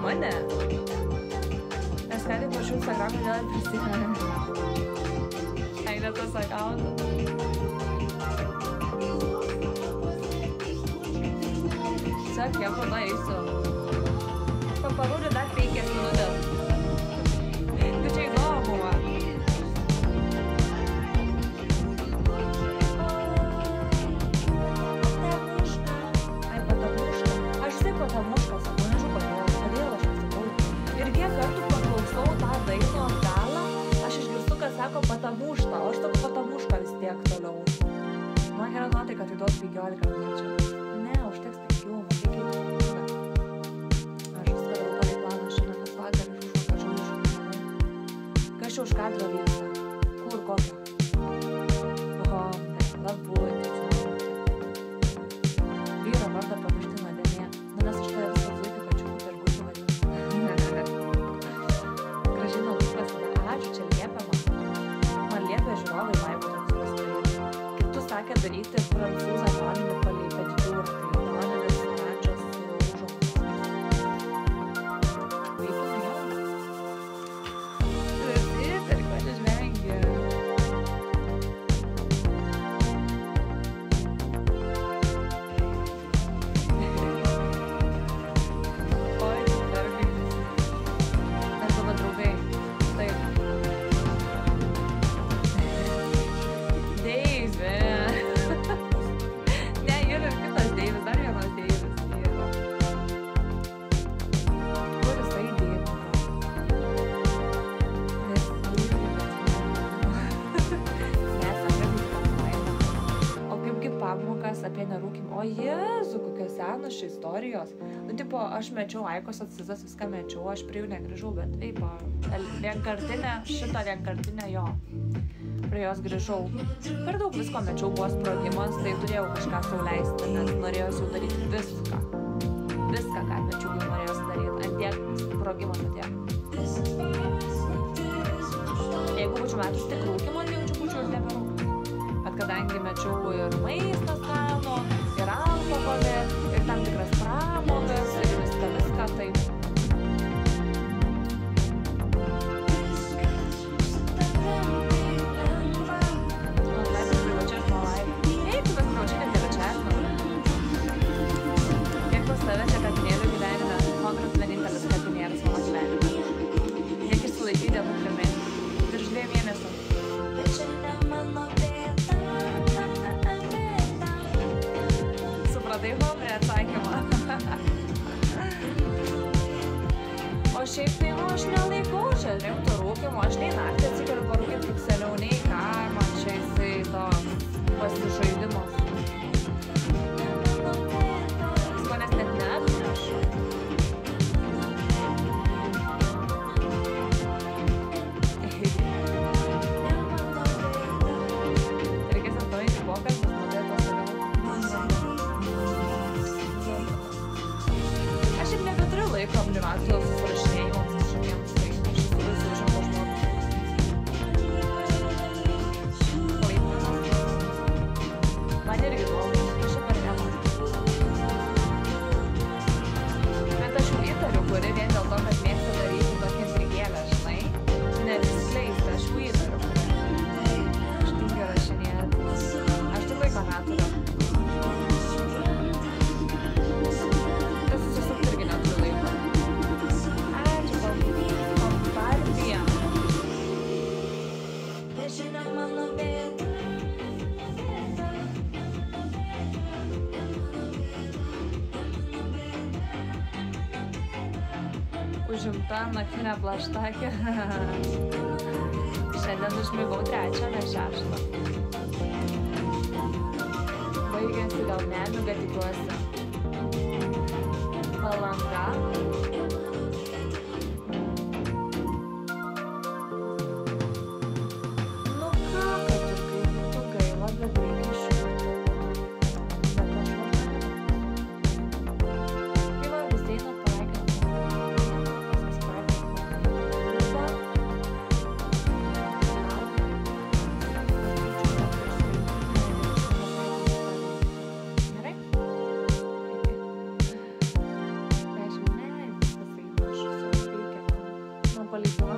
mane. Nes ką tik pašiu Instagram'ą vėl prisimenu. Eina tas akauntas. Tiesiog jie pada eisiu. Parodė dar 5 minutės. Tai čia įdomu, va. Ai, patamuška. Aš visai patamuška, sakau, nežinau kodėl aš pasakau. Ir kiek kartų paklausau tą dainos galą, aš išgirstu, kad sako patamušta, o aš sakau patamuška vis tiek toliau. Man gera nuotaika, tai duos 15 minučių. Ne, užteks 5, man reikia Kas čia už kadro vyksta? Kur kokio? Oho, labai vyro vardą pamiršti nuodėmė. Nes aš tave visą laiką kačiukų per gučių vadinu. Gražina, tu prasideda. Ačiū, čia liepiama. Man liepia žiūrovai vaibų toks pasidaryti. Kaip tu sakė daryti prancūzą toninį palei pedikiūrą. Tai toninis oranžas su užuomas. Vaikas jau. Apie nerūkimą. O Jėzu, kokios senos čia istorijos. Nu, tipo, aš mečiau Aikos Atsizas, viską mečiau, aš prie jų negrįžau, bet veipo, šitą vienkartinę jo. Prie jos grįžau. Per daug visko mečiau, buvo sprogimas, tai turėjau kažką sau leisti, nes norėjausi jau daryti viską. Viską, ką mečiau, jau norėjausi daryti. Antiek sprogimas atėjo. Jeigu būčiau metus tik rūkimo, tai jaučiu būčiau ir neberūkimo. Bet kadangi mečiau ir maistą skanų, ir alkoholį, ir tam tikras pramogas, ir viską, tai... Laipis privačias nuo laipis. Eik, tu mes privačiai net privačias nuo. Kiek pas tave čia katinėlių gyvenime, konkret vienintelis katinėlis mano gyvenime. Kiek išsilaikyti dėl nukrimė. Virš 2 mėnesių. Supratai, hombre, atsakymą. O šiaip tai, nu, aš nelaikau čia rimto rūkimo, aš nei naktį atsikeliu parūkyti kaip seniau, nei ką, man čia jisai to pasižaidimas. Jis manęs net neatneša. Reikės atpavinti pokalbis, matė to saliau. Aš ir nebeturiu laiko apdžiūracijos susirašinėjimams kažkokiems, tai aš esu visi užimto žmogus. Man irgi blogai, aš čia per nemą. Bet aš jau įtariu, kuri vien dėl to, kad mėgsta daryti tokią intrigėlę, žinai, nesiskleisti, aš jau įtariu, kuri. Aš tingiu rašinėti. Aš tik laiko neturiu. Užimta naktinė plaštakė. Šiandien užmigau 3, ne 6. Baigiasi gal nemiga, tikiuosi. Palanga. Nu ką, kad ir kaip būtų gaila, bet reikia išjūti. Bet aš važiuoju. Tai va, vis eina palaikinti. Gerai? palei savo